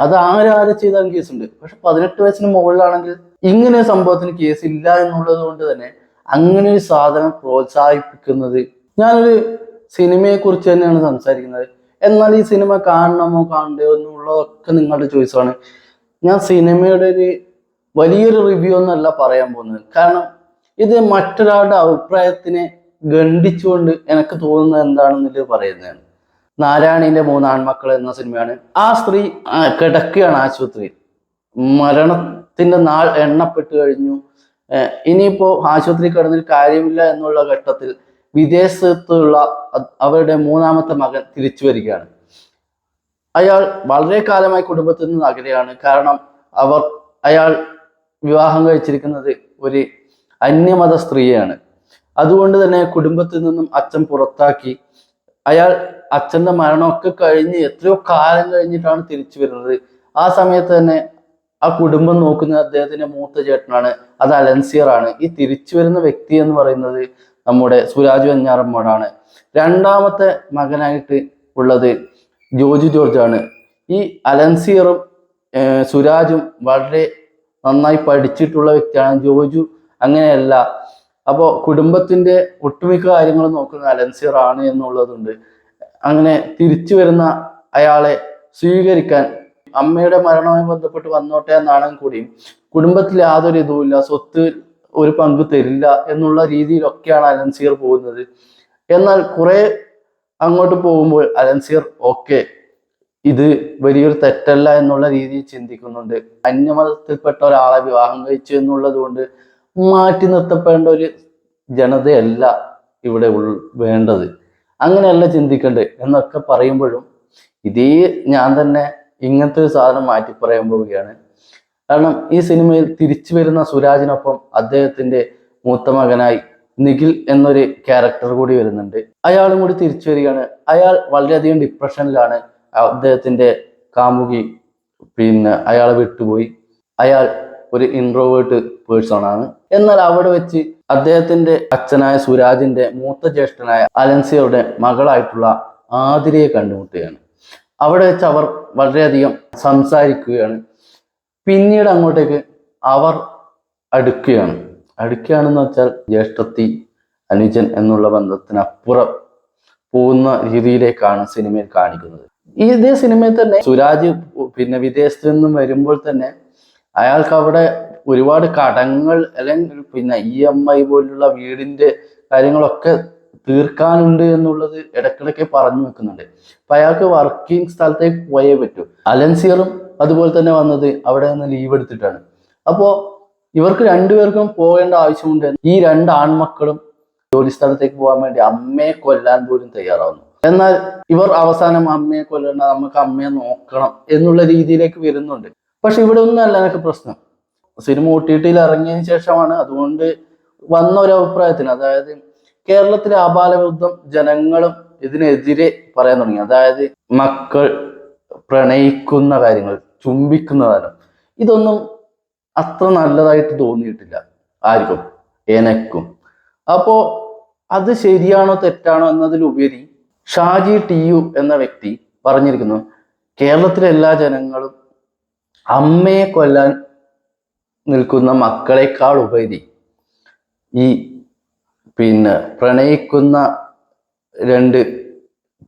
അത് ആരാരെ ചെയ്താലും കേസുണ്ട്. പക്ഷെ 18 വയസ്സിന് മുകളിലാണെങ്കിൽ ഇങ്ങനെ സംഭവത്തിന് കേസ് ഇല്ല എന്നുള്ളത് കൊണ്ട് തന്നെ അങ്ങനെ ഒരു സാധനം പ്രോത്സാഹിപ്പിക്കുന്നത്, ഞാനൊരു സിനിമയെ കുറിച്ച് തന്നെയാണ് സംസാരിക്കുന്നത്. എന്നാൽ ഈ സിനിമ കാണണമോ കാണണ്ടയോ എന്നുള്ളതൊക്കെ നിങ്ങളുടെ ചോയ്സാണ്. ഞാൻ സിനിമയുടെ ഒരു വലിയൊരു റിവ്യൂ ഒന്നല്ല പറയാൻ പോകുന്നത്. കാരണം ഇത് മറ്റൊരാളുടെ അഭിപ്രായത്തിനെ ഖണ്ഡിച്ചുകൊണ്ട് എനിക്ക് തോന്നുന്നത് എന്താണെന്നിട്ട് പറയുന്നതാണ്. നാരായണീന്റെ 3 ആൺമക്കൾ എന്ന സിനിമയാണ്. ആ സ്ത്രീ കിടക്കുകയാണ് ആശുപത്രിയിൽ. മരണത്തിന്റെ നാൾ എണ്ണപ്പെട്ട് കഴിഞ്ഞു. ഇനിയിപ്പോ ആശുപത്രി കിടന്നിട്ട് കാര്യമില്ല എന്നുള്ള ഘട്ടത്തിൽ വിദേശത്തുള്ള അവരുടെ 3ാമത്തെ മകൻ തിരിച്ചു വരികയാണ്. അയാൾ വളരെ കാലമായി കുടുംബത്തിൽ നിന്ന് അകലെയാണ്. കാരണം അയാൾ വിവാഹം കഴിച്ചിരിക്കുന്നത് ഒരു അന്യമത സ്ത്രീയാണ്. അതുകൊണ്ട് തന്നെ കുടുംബത്തിൽ നിന്നും അച്ഛൻ പുറത്താക്കി. അച്ഛന്റെ മരണമൊക്കെ കഴിഞ്ഞ് എത്രയോ കാലം കഴിഞ്ഞിട്ടാണ് തിരിച്ചു വരുന്നത്. ആ സമയത്ത് തന്നെ ആ കുടുംബം നോക്കുന്നത് അദ്ദേഹത്തിന്റെ മൂത്ത ചേട്ടനാണ്, അത് അലൻസിയർ ആണ്. ഈ തിരിച്ചു വരുന്ന വ്യക്തി എന്ന് പറയുന്നത് നമ്മുടെ സുരാജ് വെഞ്ഞാറമ്മൂടാണ്. 2ാമത്തെ മകനായിട്ട് ഉള്ളത് ജോജു ജോർജ് ആണ്. ഈ അലൻസിയറും സുരാജും വളരെ നന്നായി പഠിച്ചിട്ടുള്ള വ്യക്തിയാണ്. ജോജു അങ്ങനെയല്ല. അപ്പോൾ കുടുംബത്തിന്റെ ഒട്ടുമിക്ക കാര്യങ്ങൾ നോക്കുന്ന അലൻസിയർ ആണ് എന്നുള്ളതുണ്ട്. അങ്ങനെ തിരിച്ചു വരുന്ന അയാളെ സ്വീകരിക്കാൻ അമ്മയുടെ മരണവുമായി ബന്ധപ്പെട്ട് വന്നോട്ടെ എന്നാണെങ്കിൽ കൂടിയും കുടുംബത്തിൽ യാതൊരു ഇതുമില്ല, സ്വത്ത് ഒരു പങ്ക് തരില്ല എന്നുള്ള രീതിയിലൊക്കെയാണ് അലൻസിയർ പോകുന്നത്. എന്നാൽ കുറെ അങ്ങോട്ട് പോകുമ്പോൾ അലൻസിയർ ഇത് വലിയൊരു തെറ്റല്ല എന്നുള്ള രീതിയിൽ ചിന്തിക്കുന്നുണ്ട്. അന്യമതത്തിൽപ്പെട്ട ഒരാളെ വിവാഹം കഴിച്ചു എന്നുള്ളത് കൊണ്ട് മാറ്റി നിർത്തപ്പെടേണ്ട ഒരു ജനതയല്ല ഇവിടെ വേണ്ടത്, അങ്ങനെയല്ല ചിന്തിക്കേണ്ടത് എന്നൊക്കെ പറയുമ്പോഴും ഇതേ ഞാൻ തന്നെ ഇങ്ങനത്തെ ഒരു സാധനം മാറ്റി പറയാൻ പോവുകയാണ്. കാരണം ഈ സിനിമയിൽ തിരിച്ചു വരുന്ന സുരാജിനൊപ്പം അദ്ദേഹത്തിന്റെ മൂത്ത മകനായി നിഖിൽ എന്നൊരു ക്യാരക്ടർ കൂടി വരുന്നുണ്ട്. അയാളും കൂടി തിരിച്ചു വരികയാണ്. അയാൾ വളരെയധികം ഡിപ്രഷനിലാണ്. അദ്ദേഹത്തിന്റെ കാമുകി അയാളെ വിട്ടുപോയി. അയാൾ ഒരു ഇൻട്രോവേർട്ട് പേഴ്സൺ ആണ്. എന്നാൽ അവിടെ വെച്ച് അദ്ദേഹത്തിന്റെ അച്ഛനായ സുരാജിന്റെ മൂത്ത ജ്യേഷ്ഠനായ അലൻസിയറുടെ മകളായിട്ടുള്ള ആതിരയെ കണ്ടുമുട്ടുകയാണ്. അവിടെ വെച്ച് അവർ വളരെയധികം സംസാരിക്കുകയാണ്. പിന്നീട് അങ്ങോട്ടേക്ക് അവർ അടുക്കുകയാണെന്ന് വെച്ചാൽ ജ്യേഷ്ഠത്തി അനുജൻ എന്നുള്ള ബന്ധത്തിനപ്പുറം പോകുന്ന രീതിയിലേക്കാണ് സിനിമയിൽ കാണിക്കുന്നത്. ഇതേ സിനിമയിൽ തന്നെ സുരാജ് വിദേശത്ത് നിന്നും വരുമ്പോൾ തന്നെ അയാൾക്ക് അവിടെ ഒരുപാട് കടങ്ങൾ അല്ലെങ്കിൽ EMI പോലുള്ള വീടിന്റെ കാര്യങ്ങളൊക്കെ തീർക്കാനുണ്ട് എന്നുള്ളത് ഇടയ്ക്കിടയ്ക്ക് പറഞ്ഞു വെക്കുന്നുണ്ട്. അപ്പൊ അയാൾക്ക് വർക്കിംഗ് സ്ഥലത്തേക്ക് പോയേ പറ്റൂ. അലൻസിയറും അതുപോലെ തന്നെ വന്നത് അവിടെ നിന്ന് ലീവ് എടുത്തിട്ടാണ്. അപ്പോ ഇവർക്ക് രണ്ടുപേർക്കും പോകേണ്ട ആവശ്യമുണ്ട്. ഈ 2 ആൺമക്കളും ജോലി സ്ഥലത്തേക്ക് പോകാൻ വേണ്ടി അമ്മയെ കൊല്ലാൻ പോലും തയ്യാറാവുന്നു. എന്നാൽ ഇവർ അവസാനം അമ്മയെ കൊല്ലണ്ട, നമുക്ക് അമ്മയെ നോക്കണം എന്നുള്ള രീതിയിലേക്ക് വരുന്നുണ്ട്. പക്ഷെ ഇവിടെ ഒന്നുമല്ല എനിക്ക് പ്രശ്നം. സിനിമ OTTയിൽ ഇറങ്ങിയതിന് ശേഷമാണ് അതുകൊണ്ട് വന്ന ഒരു അഭിപ്രായത്തിന്, അതായത് കേരളത്തിലെ ആബാലവൃദ്ധം ജനങ്ങളും ഇതിനെതിരെ പറയാൻ തുടങ്ങി. അതായത് മക്കൾ പ്രണയിക്കുന്ന കാര്യങ്ങൾ, ചുംബിക്കുന്ന കാര്യം, ഇതൊന്നും അത്ര നല്ലതായിട്ട് തോന്നിയിട്ടില്ല ആർക്കും, എനക്കും. അപ്പോ അത് ശരിയാണോ തെറ്റാണോ എന്നതിലുപരി ഷാജി TU എന്ന വ്യക്തി പറഞ്ഞിരിക്കുന്നു, കേരളത്തിലെ എല്ലാ ജനങ്ങളും അമ്മയെ കൊല്ലാൻ നിൽക്കുന്ന മക്കളെക്കാൾ ഉപരി ഈ പ്രണയിക്കുന്ന 2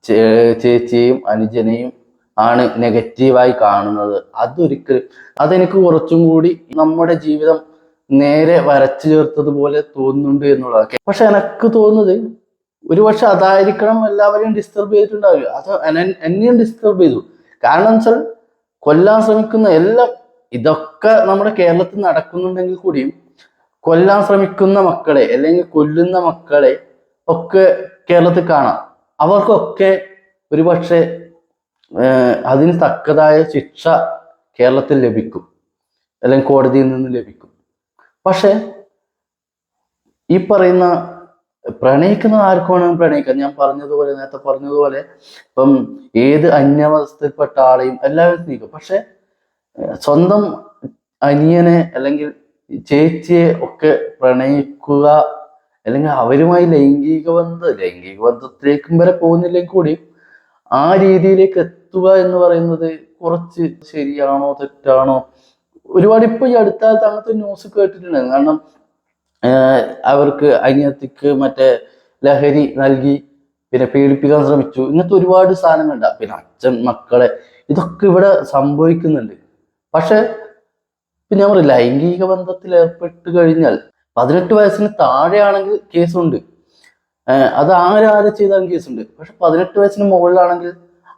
ചേച്ചിയെയും അനുജനെയും ആണ് നെഗറ്റീവായി കാണുന്നത്. അതെനിക്ക് കുറച്ചും കൂടി നമ്മുടെ ജീവിതം നേരെ വരച്ചു ചേർത്തതുപോലെ തോന്നുന്നുണ്ട് എന്നുള്ളതൊക്കെ. പക്ഷെ എനിക്ക് തോന്നുന്നത് ഒരുപക്ഷെ അതായിരിക്കണം എല്ലാവരെയും ഡിസ്റ്റർബ് ചെയ്തിട്ടുണ്ടാവില്ല. അത് എന്നെയും ഡിസ്റ്റർബ് ചെയ്തു. കാരണം വെച്ചാൽ കൊല്ലാൻ ശ്രമിക്കുന്ന ഇതൊക്കെ നമ്മുടെ കേരളത്തിൽ നടക്കുന്നുണ്ടെങ്കിൽ കൂടിയും കൊല്ലാൻ ശ്രമിക്കുന്ന മക്കളെ അല്ലെങ്കിൽ കൊല്ലുന്ന മക്കളെ ഒക്കെ കേരളത്തിൽ കാണാം. അവർക്കൊക്കെ ഒരുപക്ഷെ അതിന് തക്കതായ ശിക്ഷ കേരളത്തിൽ ലഭിക്കും, അല്ലെങ്കിൽ കോടതിയിൽ നിന്ന് ലഭിക്കും. പക്ഷെ ഈ പറയുന്ന പ്രണയിക്കുന്ന ആർക്കും വേണമെങ്കിൽ പ്രണയിക്കാം. ഞാൻ നേരത്തെ പറഞ്ഞതുപോലെ ഇപ്പം ഏത് അന്യമതത്തിൽപ്പെട്ട ആളെയും എല്ലാവരും നീക്കും. പക്ഷെ സ്വന്തം അനിയനെ അല്ലെങ്കിൽ ചേച്ചിയെ ഒക്കെ പ്രണയിക്കുക, അല്ലെങ്കിൽ അവരുമായി ലൈംഗിക ബന്ധത്തിലേക്കും വരെ പോകുന്നില്ലെങ്കിൽ കൂടി ആ രീതിയിലേക്ക് വരുത്തുക എന്ന് പറയുന്നത് കുറച്ച് ശരിയാണോ തെറ്റാണോ? ഒരുപാട് ഇപ്പൊ ഈ അടുത്ത കാലത്ത് അങ്ങനത്തെ ന്യൂസ് കേട്ടിട്ടുണ്ട്. കാരണം അവർക്ക് അനിയത്തിക്ക് മറ്റേ ലഹരി നൽകി പിന്നെ പീഡിപ്പിക്കാൻ ശ്രമിച്ചു, ഇങ്ങനത്തെ ഒരുപാട് സാധനങ്ങളുണ്ട്. പിന്നെ അച്ഛൻ മക്കളെ, ഇതൊക്കെ ഇവിടെ സംഭവിക്കുന്നുണ്ട്. പക്ഷെ പിന്നെ നമ്മൾ ലൈംഗിക ബന്ധത്തിൽ ഏർപ്പെട്ട് കഴിഞ്ഞാൽ 18 വയസ്സിന് താഴെയാണെങ്കിൽ കേസുണ്ട്. അത് ആരാരെ ചെയ്താലും കേസുണ്ട്. പക്ഷെ 18 വയസ്സിന് മുകളിലാണെങ്കിൽ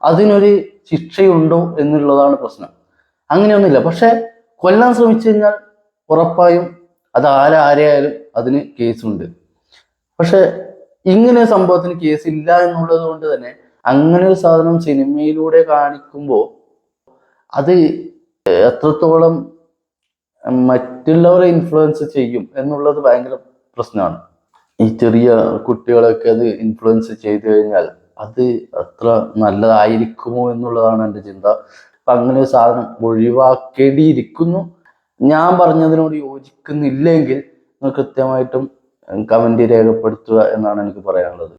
അതിനൊരു ശിക്ഷയുണ്ടോ എന്നുള്ളതാണ് പ്രശ്നം. അങ്ങനെയൊന്നുമില്ല. പക്ഷെ കൊല്ലാൻ ശ്രമിച്ചു കഴിഞ്ഞാൽ ഉറപ്പായും അത് ആരായാലും അതിന് കേസുണ്ട്. പക്ഷെ ഇങ്ങനെ സംഭവത്തിന് കേസ് ഇല്ല എന്നുള്ളത് കൊണ്ട് തന്നെ അങ്ങനെ ഒരു സാധനം സിനിമയിലൂടെ കാണിക്കുമ്പോൾ അത് എത്രത്തോളം മറ്റുള്ളവരെ ഇൻഫ്ലുവൻസ് ചെയ്യും എന്നുള്ളത് ഭയങ്കര പ്രശ്നമാണ്. ഈ ചെറിയ കുട്ടികളൊക്കെ അത് ഇൻഫ്ലുവൻസ് ചെയ്തു കഴിഞ്ഞാൽ അത് അത്ര നല്ലതായിരിക്കുമോ എന്നുള്ളതാണ് എൻ്റെ ചിന്ത. അപ്പൊ അങ്ങനെ ഒരു സാധനം ഒഴിവാക്കേണ്ടിയിരിക്കുന്നു. ഞാൻ പറഞ്ഞതിനോട് യോജിക്കുന്നില്ലെങ്കിൽ നിങ്ങൾ കൃത്യമായിട്ടും കമന്റ് രേഖപ്പെടുത്തുക എന്നാണ് എനിക്ക് പറയാനുള്ളത്.